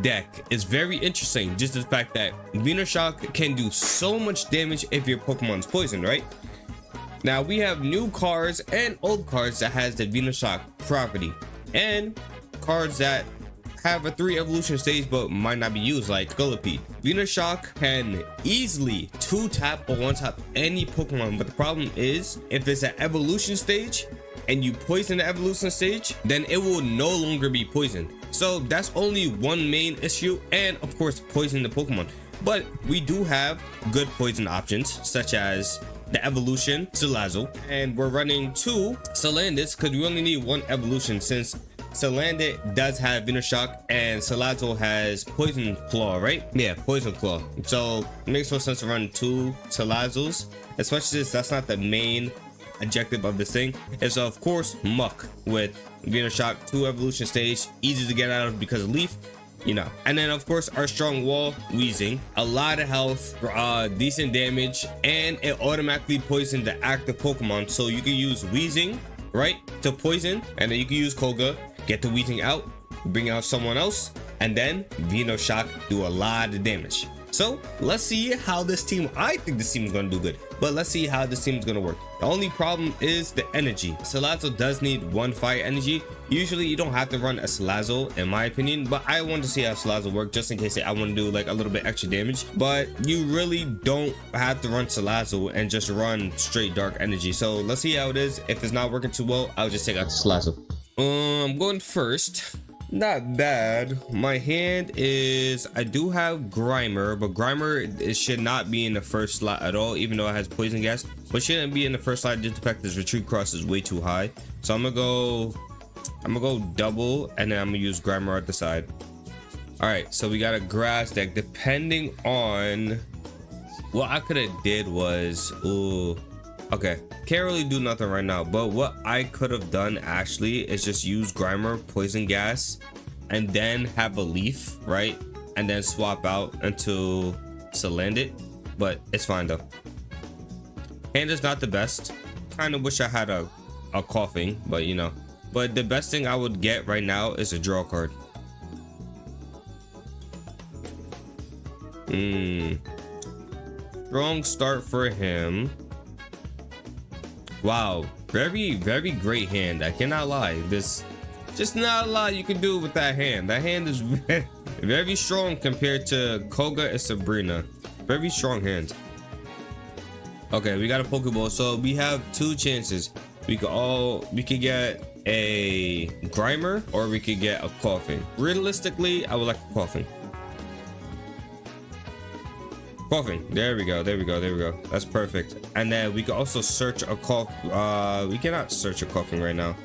deck is very interesting. Just the fact that Venoshock can do so much damage if your Pokemon's poisoned, right? Now we have new cards and old cards that has the Venoshock property, and cards that have a 3 evolution stage but might not be used, like Scolipede. Venoshock can easily 2-tap or 1-tap any Pokemon, but the problem is if it's an evolution stage and you poison the evolution stage, then it will no longer be poisoned. So that's only one main issue, and of course poison the Pokemon. But we do have good poison options such as the evolution Salazzle, and we're running 2 Salandits because we only need 1 evolution, since Salandit does have Venoshock and Salazzle has Poison Claw, right? Yeah, Poison Claw. So it makes no sense to run 2 Salazzles, especially since that's not the main objective of this thing. It's of course Muck with Venoshock, 2 evolution stage, easy to get out of because of Leaf, you know. And then of course our strong wall, Weezing, a lot of health, decent damage, and it automatically poisons the active Pokemon. So you can use Weezing, right, to poison, and then you can use Koga, get the Weezing out, bring out someone else, and then Venoshock do a lot of damage. So let's see how this team, I think this team is going to do good, but let's see how this team is going to work. The only problem is the energy. Salazzle does need 1 fire energy. Usually you don't have to run a Salazzle in my opinion, but I want to see how Salazzle work just in case I want to do like a little bit extra damage. But you really don't have to run Salazzle and just run straight dark energy. So let's see how it is. If it's not working too well, I'll just take out the Salazzle. I'm going first. Not bad. My hand is, I do have Grimer, but Grimer, it should not be in the first slot at all, even though it has poison gas, but shouldn't be in the first slot just the fact this retreat cross is way too high. So I'm gonna go double, and then I'm gonna use Grimer at the side. All right, so we got a grass deck. Depending on what I could have did was, ooh, okay, can't really do nothing right now, but what I could have done actually is just use Grimer, poison gas, and then have a Leaf, right, and then swap out into Salandit. But it's fine though. Hand is not the best. Kind of wish I had a coughing, but you know. But the best thing I would get right now is a draw card. Strong start for him. Wow, very great hand. I cannot lie. This just not a lot you can do with that hand. That hand is very strong compared to Koga and Sabrina. Very strong hand. Okay, we got a Pokeball, so we have 2 chances. We could get a Grimer or we could get a Coughing. Realistically, I would like a Coughing. Coughing. There we go. That's perfect. And then we can also search a cough. We cannot search a Coughing right now.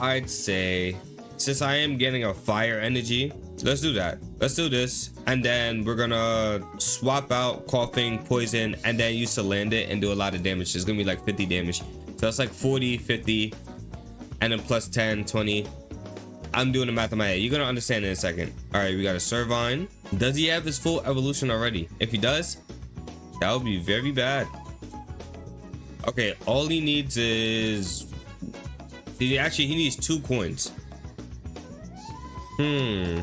I'd say, since I am getting a fire energy, let's do that. Let's do this, and then we're gonna swap out Coughing, poison, and then use to land it and do a lot of damage. It's gonna be like 50 damage. So that's like 40, 50, and then plus 10, 20. I'm doing the math in my head. You're gonna understand in a second. All right, we got a Servine. Does he have his full evolution already? If he does, that would be very bad. Okay, all he needs is, he needs 2 coins. He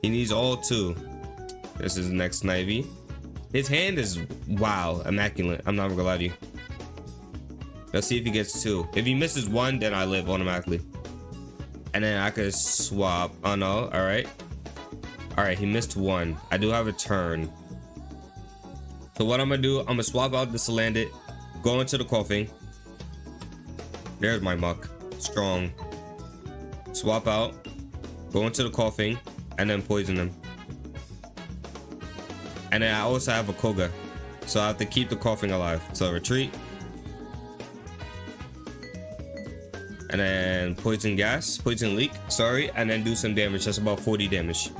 needs all 2. This is the next Snivy. His hand is, wow, immaculate. I'm not gonna lie to you. Let's see if he gets 2. If he misses 1, then I live automatically. And then I could swap. Oh no, all right, he missed 1. I do have a turn. So what I'm gonna do, I'm gonna swap out the Salandit, go into the Coughing. There's my Muck, strong. Swap out, go into the Coughing, and then poison him. And then I also have a Koga, so I have to keep the Coughing alive. So retreat, and then poison leak, sorry, and then do some damage. That's about 40 damage.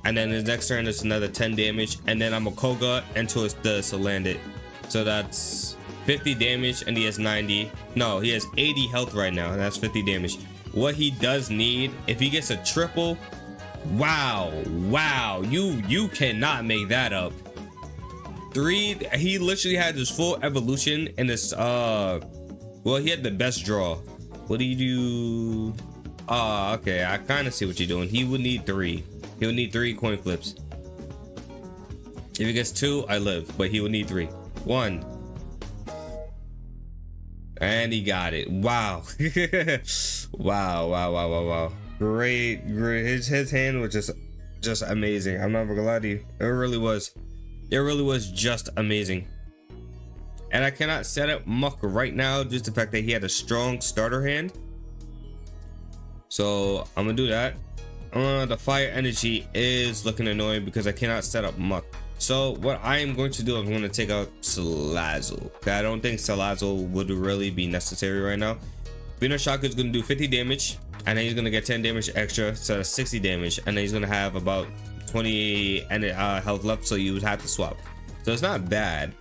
And then the next turn is another 10 damage, and then I'm a Koga into the Salandit. So that's 50 damage, and he has 90. No, he has 80 health right now, and that's 50 damage. What he does need, if he gets a triple, wow, you cannot make that up. 3, he literally had his full evolution in this Well, he had the best draw. What do you do? Oh, okay. I kind of see what you're doing. He would need 3. He would need 3 coin flips. If he gets 2, I live, but he would need 3. 1. And he got it. Wow. Wow. Great. His hand was just amazing. I'm not gonna lie to you. It really was just amazing. And I cannot set up Muck right now due to the fact that he had a strong starter hand. So I'm gonna do that. The fire energy is looking annoying because I cannot set up Muck. So what I am going to do, I'm going to take out Salazzle. I don't think Salazzle would really be necessary right now. Venoshock is going to do 50 damage, and then he's going to get 10 damage extra, so that's 60 damage, and then he's going to have about 20 health left, so you would have to swap. So it's not bad,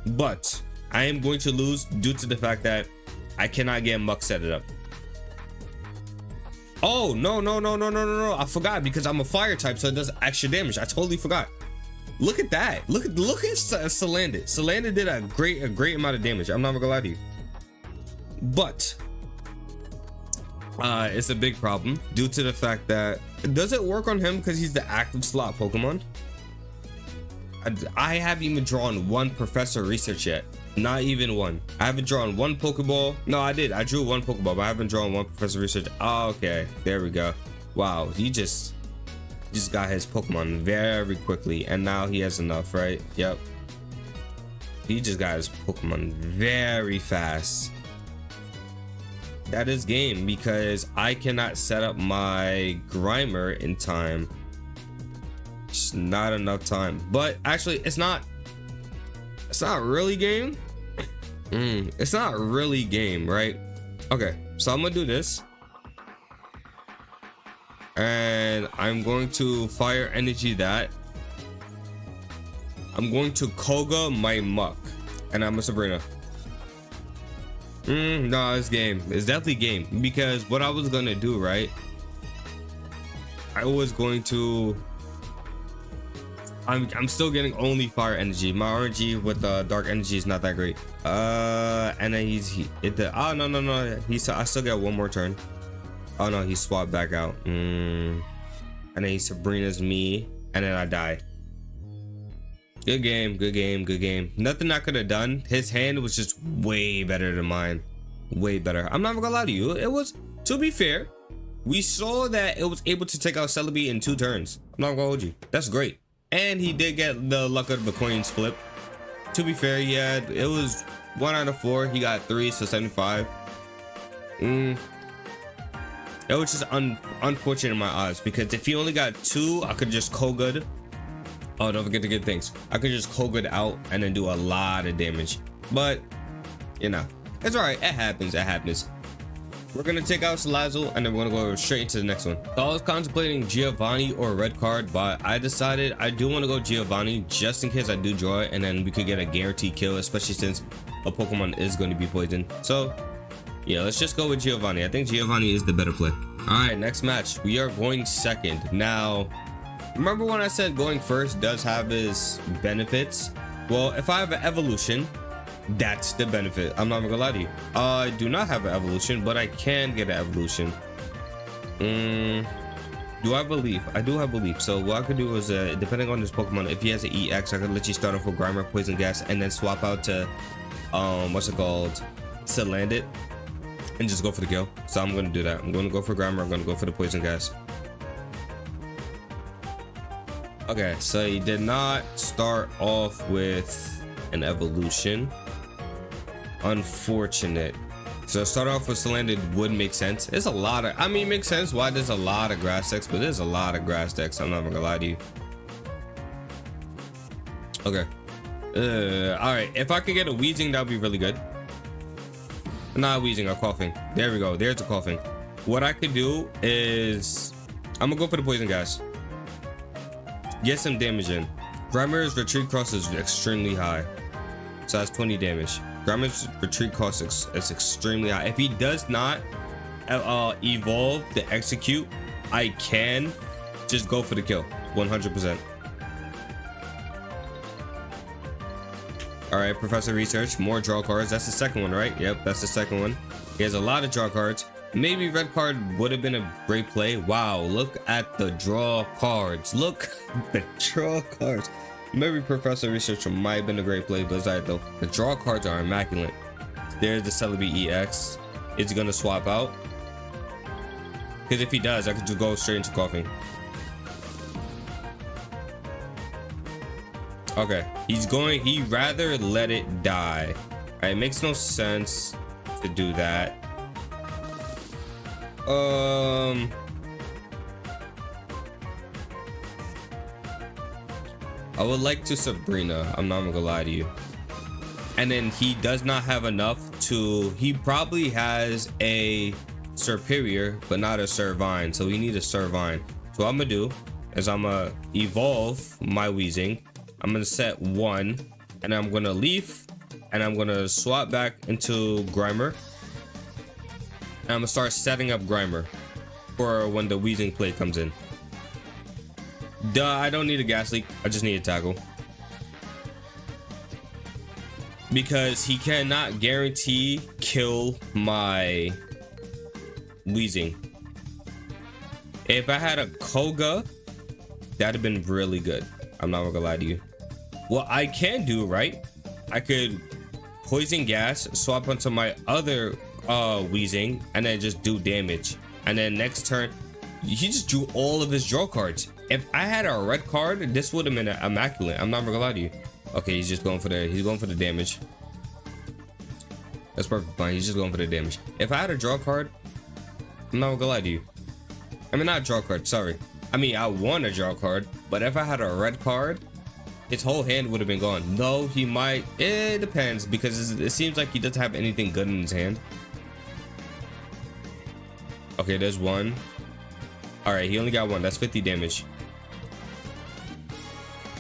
but I am going to lose due to the fact that I cannot get Muck set it up. Oh, no. I forgot because I'm a fire type, so it does extra damage. I totally forgot. Look at that. Look at Salandit. Salandit did a great amount of damage. I'm not gonna lie to you. But it's a big problem due to the fact that does it work on him because he's the active slot Pokemon? I haven't even drawn 1 Professor Research yet. Not even 1. I haven't drawn 1 Pokeball. No, I did. I drew 1 Pokeball, but I haven't drawn 1 Professor Research. Oh, okay. There we go. Wow. He just got his Pokemon very quickly, and now he has enough, right? Yep. He just got his Pokemon very fast. That is game because I cannot set up my Grimer in time. It's not enough time. But actually, it's not really game. It's not really game, right? Okay, so I'm gonna do this. And I'm going to fire energy that. I'm going to Koga my Muck. And I'm a Sabrina. No, it's game. It's definitely game. Because what I was gonna do, right? I was going to. I'm still getting only fire energy. My RNG with the dark energy is not that great. And then oh no. I still get 1 more turn. Oh no, he swapped back out. And then he Sabrina's me, and then I die. Good game. Nothing I could have done. His hand was just way better than mine. Way better. I'm not gonna lie to you. It was, to be fair, we saw that it was able to take out Celebi in 2 turns. I'm not gonna hold you. That's great. And he did get the luck of the coins flip. To be fair, yeah, it was 1 out of 4. He got 3, so 75. It was just unfortunate in my eyes because if he only got 2, I could just Koga. Oh, don't forget the good things. I could just Koga out and then do a lot of damage. But, you know, it's all right. It happens. We're going to take out Salazzle and then we're going to go straight into the next one. So I was contemplating Giovanni or red card, but I decided I do want to go Giovanni just in case I do draw it and then we could get a guaranteed kill, especially since a Pokemon is going to be poisoned. So yeah, let's just go with Giovanni. I think Giovanni is the better play. All right, next match. We are going second. Now, remember when I said going first does have its benefits? Well, if I have an evolution, that's the benefit. I'm not gonna lie to you. I do not have an evolution, but I can get an evolution. Do I believe? I do have belief. So what I could do is, depending on this Pokemon, if he has an EX, I could let you start off with Grimer, Poison Gas, and then swap out to, what's it called? Salandit. And just go for the kill. So I'm gonna do that. I'm gonna go for Grimer. I'm gonna go for the Poison Gas. Okay, so he did not start off with an evolution. Unfortunate. So start off with Salandit would make sense. There's a lot of, I mean, makes sense why there's a lot of grass decks, but there's a lot of grass decks. I'm not gonna lie to you. Okay. All right. If I could get a Weezing, that would be really good. Not Weezing, a Coughing. There we go. There's a Coughing. What I could do is I'm gonna go for the Poison Gas. Get some damage in. Grimer's retreat cost is extremely high. So that's 20 damage. Grimer's retreat cost is extremely high. If he does not evolve to execute, I can just go for the kill 100%. All right, Professor Research, more draw cards. That's the second one, right? Yep, that's the second one. He has a lot of draw cards. Maybe red card would have been a great play. Wow, look at the draw cards. Look at the draw cards. Maybe Professor Research might have been a great play, but it's like though the draw cards are immaculate. There's the Celebi EX. Is he gonna swap out? Because if he does, I could just go straight into coffee. Okay, he'd rather let it die. All right, it makes no sense to do that. I would like to Sabrina. I'm not gonna lie to you. And then he does not have enough to. He probably has a Superior, but not a Servine. So we need a Servine. So what I'm gonna do is I'm gonna evolve my Weezing. I'm gonna set 1, and I'm gonna Leaf, and I'm gonna swap back into Grimer. And I'm gonna start setting up Grimer for when the Weezing play comes in. Duh, I don't need a gas leak. I just need a tackle. Because he cannot guarantee kill my Weezing. If I had a Koga, that'd have been really good. I'm not gonna lie to you. What I can do, right? I could Poison Gas, swap onto my other Weezing, and then just do damage. And then next turn, he just drew all of his draw cards. If I had a red card, this would have been immaculate. I'm not gonna lie to you. Okay, he's going for the damage. That's perfect fine. He's just going for the damage. If I had a draw card, I'm not gonna lie to you. I mean, not a draw card, sorry. I mean, I want a draw card, but if I had a red card, his whole hand would have been gone. No, he might. It depends, because it seems like he doesn't have anything good in his hand. Okay, there's one. All right, he only got one. That's 50 damage.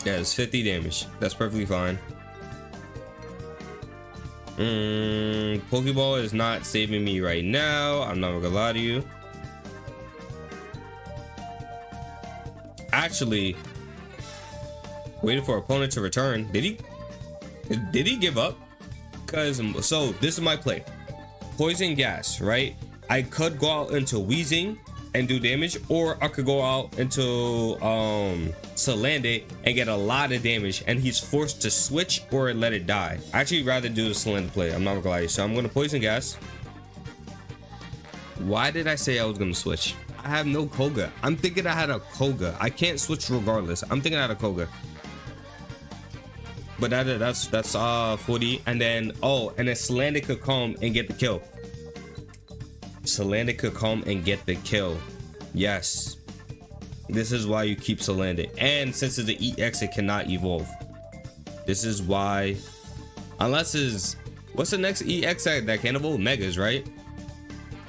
Yeah, it's 50 damage. That's perfectly fine. Pokeball is not saving me right now. I'm not gonna lie to you. Actually, waiting for opponent to return. Did he give up? Because so this is my play. Poison Gas, right? I could go out into Weezing and do damage, or I could go out into Salandit and get a lot of damage, and he's forced to switch or let it die. I actually rather do the Salandit play. I'm not gonna lie to you. So I'm gonna Poison Gas. Why did I say I was gonna switch? I have no Koga. I'm thinking I had a Koga. I can't switch regardless. I'm thinking I had a Koga. But that's 40, and then and then Salandit could come and get the kill. Salandit could come and get the kill. Yes, this is why you keep Salandit. And since it's the EX, it cannot evolve. This is why, unless is what's the next EX that can evolve? Megas, right?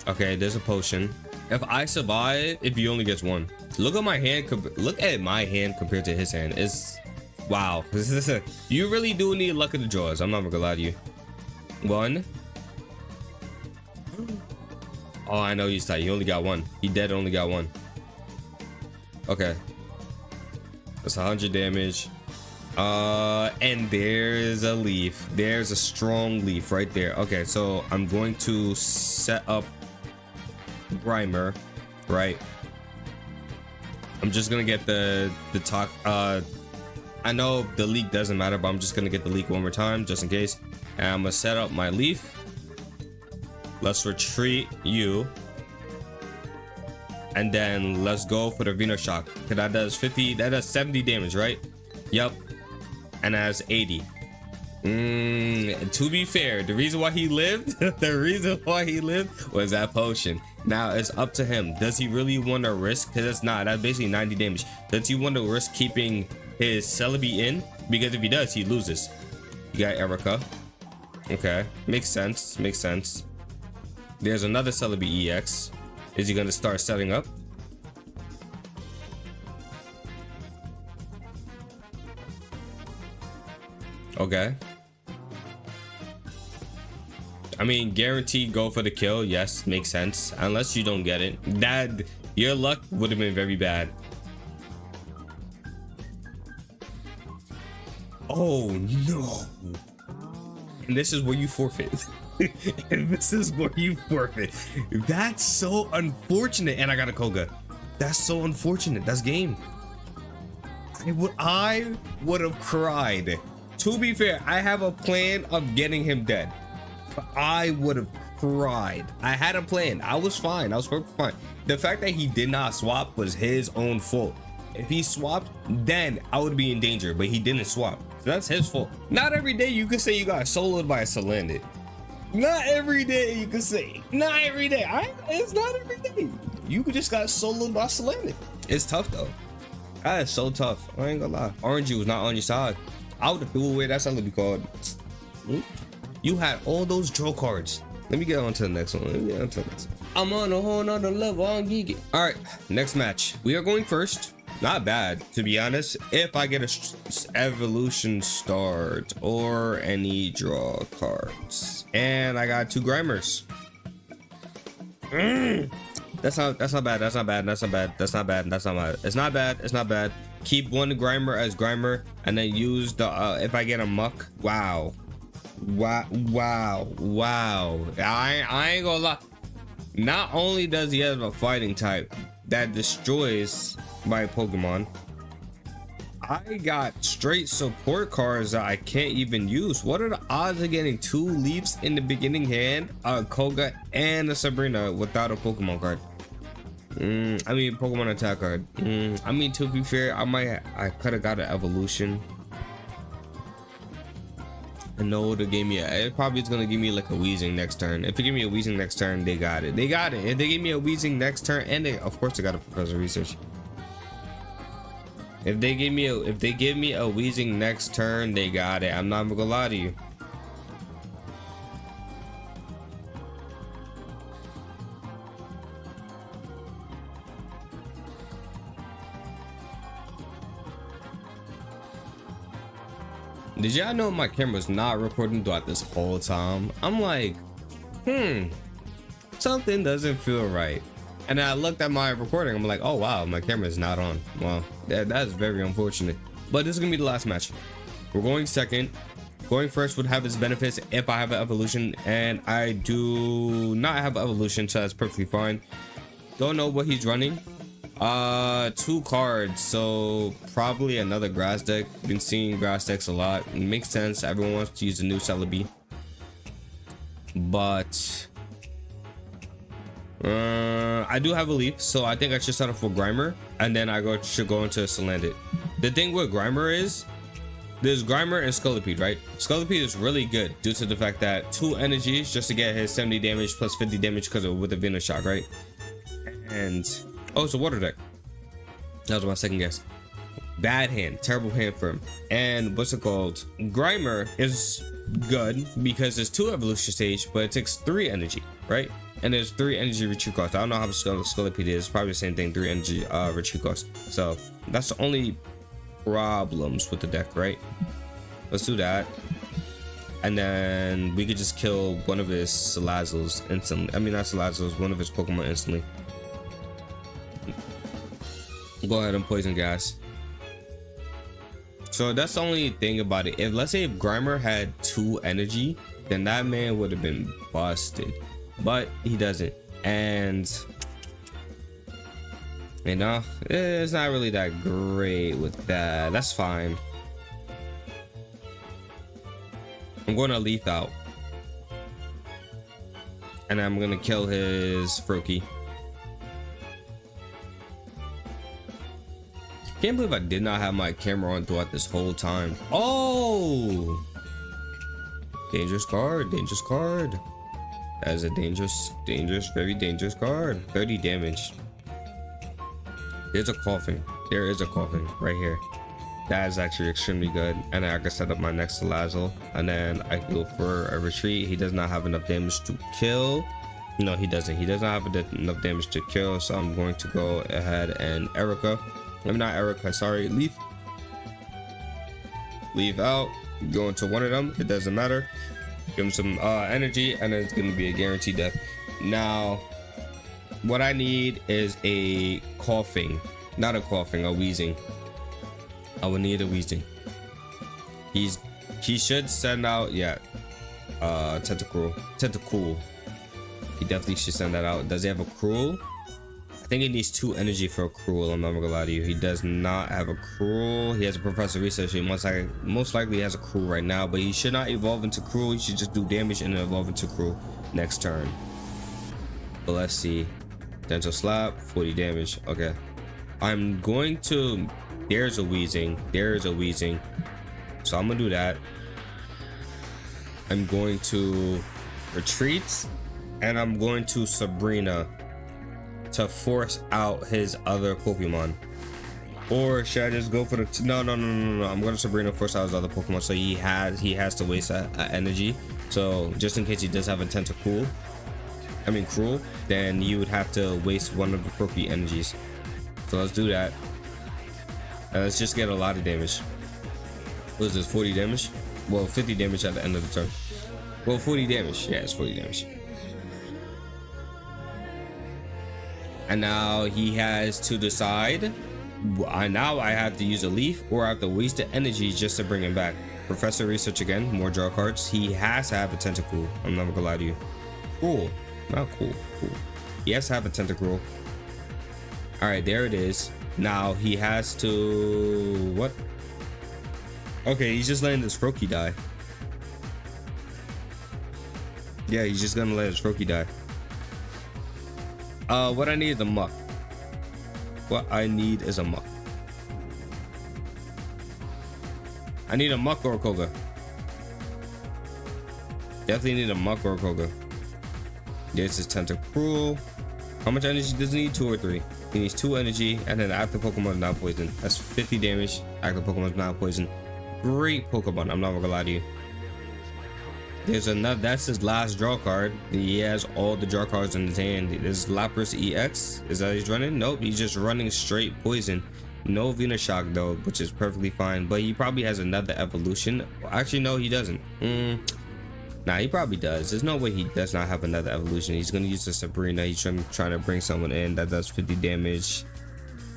Okay, there's a potion. If I survive, if he only gets one. Look at my hand. Look at my hand compared to his hand. It's wow. You really do need luck of the draws. I'm not gonna lie to you. One. Oh, I know he's tight. He only got one. He dead only got one. Okay. That's 100 damage. And there's a leaf. There's a strong leaf right there. Okay, so I'm going to set up Grimer, right? I'm just gonna get the talk. I know the leak doesn't matter, but I'm just gonna get the leak one more time just in case. And I'm gonna set up my leaf. Let's retreat you, and then let's go for the Venoshock. Cause that does 50. That does 70 damage, right? Yep. And that's 80. To be fair, the reason why he lived, was that potion. Now it's up to him. Does he really want to risk? Because it's not. That's basically 90 damage. Does he want to risk keeping his Celebi in? Because if he does, he loses. You got Erica. Okay, makes sense. Makes sense. There's another Celebi EX. Is he gonna start setting up? Okay. I mean, guaranteed go for the kill. Yes, makes sense. Unless you don't get it. That your luck would have been very bad. Oh no. And this is where you forfeit. And this is where you forfeit. That's so unfortunate. And I got a Koga. That's so unfortunate. That's game. I would have cried. To be fair, I have a plan of getting him dead. But I would have cried. I had a plan. I was fine. I was perfectly fine. The fact that he did not swap was his own fault. If he swapped, then I would be in danger, but he didn't swap. So that's his fault. Not every day you can say you got soloed by a Salandit. Not every day you can say. Not every day. It's not every day. You just got soloed by Salandit. It's tough though. That is so tough. I ain't gonna lie. Orangey was not on your side. I would have threw away. That's how it be called. You had all those draw cards. Let me get on to the next one. I'm on a whole nother level on Geeky. All right, next match. We are going first. Not bad, to be honest. If I get a evolution start or any draw cards, and I got 2 Grimers. That's not bad. It's not bad. Keep 1 Grimer as Grimer, and then use the if I get a Muck. Wow. I ain't gonna lie. Not only does he have a fighting type that destroys my Pokemon, I got straight support cards that I can't even use. What are the odds of getting 2 Leaps in the beginning hand, a Koga and a Sabrina without a Pokemon card? I mean Pokemon attack card. I mean, to be fair, I could have got an evolution. I know they gave me it probably is gonna give me like a Weezing next turn. If they give me a Weezing next turn, they got it. If they give me a Weezing next turn, and of course they got a Professor Research. If they give me a Weezing next turn, they got it. I'm not gonna lie to you. Did y'all know my camera's not recording throughout this whole time? I'm like, something doesn't feel right. And then I looked at my recording. I'm like, oh wow, my camera's not on. Well, that's very unfortunate. But this is gonna be the last match. We're going second. Going first would have its benefits if I have an evolution, and I do not have an evolution, so that's perfectly fine. Don't know what he's running. 2 cards, so probably another grass deck. Been seeing grass decks a lot. It makes sense. Everyone wants to use a new Celebi, but I do have a Leaf, so I think I should settle for Grimer, and then I should go into Salandit. The thing with Grimer is there's Grimer and Scolipede, right? Scolipede is really good due to the fact that 2 energies just to get his 70 damage plus 50 damage because of with the Venus Shock, right? And oh, it's a water deck. That was my second guess. Bad hand, terrible hand for him. And what's it called? Grimer is good because there's 2 evolution stage, but it takes 3 energy, right? And there's 3 energy retreat cost. I don't know how Scolipede is. Probably the same thing, 3 energy retreat cost. So that's the only problems with the deck, right? Let's do that. And then we could just kill one of his Salazzles instantly. I mean, not Salazzles, one of his Pokemon instantly. Go ahead and poison gas. So that's the only thing about it. If let's say if Grimer had 2 energy, then that man would have been busted, but he doesn't. And you know, it's not really that great with that. That's fine. I'm going to Leaf out, and I'm gonna kill his Froakie. Can't believe I did not have my camera on throughout this whole time. Oh, dangerous card, dangerous card. That is a dangerous, very dangerous card. 30 damage. There's a coughing. There is a coughing right here. That is actually extremely good. And then I can set up my next Salazzle, and then I go for a retreat. He does not have enough damage to kill. No, he doesn't. He does not have enough damage to kill. So I'm going to go ahead and Erica. I'm not Erica, sorry, Leaf. Leave out, go into one of them, it doesn't matter. Give him some energy, and then it's gonna be a guaranteed death. Now, what I need is a coughing, not a coughing, a wheezing. I would need a wheezing. He should send out, yeah. Tentacool. He definitely should send that out. Does he have a Cruel? I think he needs 2 energy for a Cruel. I'm not gonna lie to you. He does not have a Cruel. He has a Professor Research. He most likely has a Cruel right now, but he should not evolve into Cruel. He should just do damage and then evolve into Cruel next turn. But let's see. Dental Slap, 40 damage. Okay. I'm going to... There's a Weezing. So I'm gonna do that. I'm going to retreat, and I'm going to Sabrina to force out his other Pokemon. Or should I just go for the... No. I'm going to Sabrina, force out his other Pokemon, so he has to waste a energy. So just in case he does have a Tentacool, Cruel, then you would have to waste one of the Proki energies. So let's do that. And let's just get a lot of damage. What is this, 40 damage? Well, 50 damage at the end of the turn. Well, 40 damage. Yeah, it's 40 damage. And now he has to decide. Now I have to use a leaf, or I have to waste the energy just to bring him back. Professor Research again, more draw cards. He has to have a Tentacool. I'm never gonna lie to you. Cool. Not cool. He has to have a Tentacruel. Alright, there it is. Now he has to... What? Okay, he's just letting this Froakie die. Yeah, he's just gonna let his Froakie die. What I need is a Muck. What I need is a Muck. I need a Muck or a Koga. Definitely need a Muck or a Koga. There's his Tentacruel. How much energy does he need? 2 or 3? He needs 2 energy, and then active Pokemon is not poison. That's 50 damage. Active Pokemon is not poison. Great Pokemon. I'm not gonna lie to you. There's another. That's his last draw card. He has all the draw cards in his hand. This Lapras EX. Is that he's running? Nope. He's just running straight poison. No Venoshock though, which is perfectly fine. But he probably has another evolution. Well, actually, no, he doesn't. Nah, he probably does. There's no way he does not have another evolution. He's gonna use the Sabrina. He's trying to bring someone in that does 50 damage.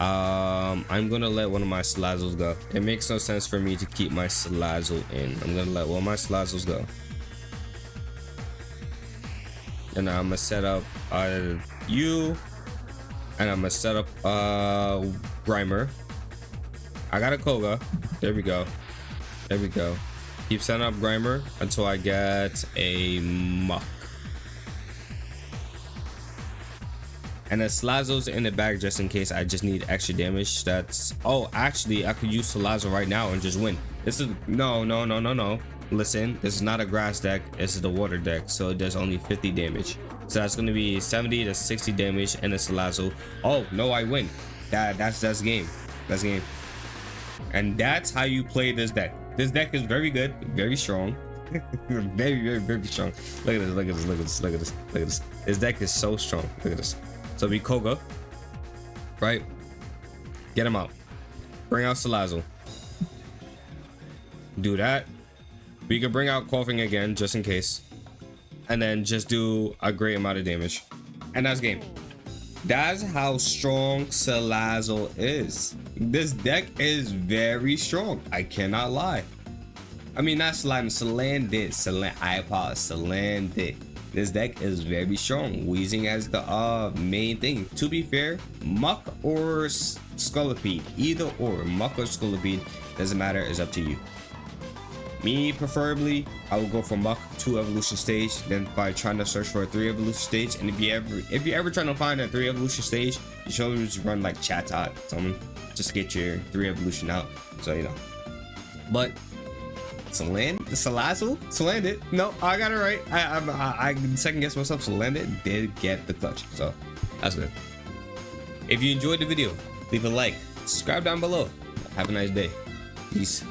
I'm gonna let one of my Salazzles go. It makes no sense for me to keep my Salazzle in. I'm gonna let one of my Salazzles go. And I'm gonna set up you, and I'm gonna set up Grimer. I got a Koga. There we go. Keep setting up Grimer until I get a Muck. And the Salazzle's in the bag just in case I just need extra damage. That's... Oh, actually, I could use Salazzle right now and just win. This is... No. Listen, this is not a grass deck. This is the water deck, so it does only 50 damage. So that's going to be 70 to 60 damage and a Salazzle. Oh, no, I win. That's game. That's game. And that's how you play this deck. This deck is very good, very strong. very strong. Look at this. This deck is so strong. Look at this. So we Koga, right? Get him out. Bring out Salazzle. Do that. We can bring out Coughing again, just in case. And then just do a great amount of damage. And that's game. That's how strong Salazzle is. This deck is very strong. I cannot lie. I mean, not sliding, I apologize, Salandit. This deck is very strong. Weezing as the main thing. To be fair, Muck or Scolipede, either or, Muck or Scolipede, doesn't matter, it's up to you. Me, preferably, I would go for Muck 2 evolution stage, then by trying to search for a 3 evolution stage. And if you're ever trying to find a 3 evolution stage, you should always run like Chatot, someone just get your 3 evolution out. So you know. But Salandit. No, I got it right. I second guess myself. Salandit did get the clutch, so that's good. If you enjoyed the video, leave a like, subscribe down below. Have a nice day. Peace.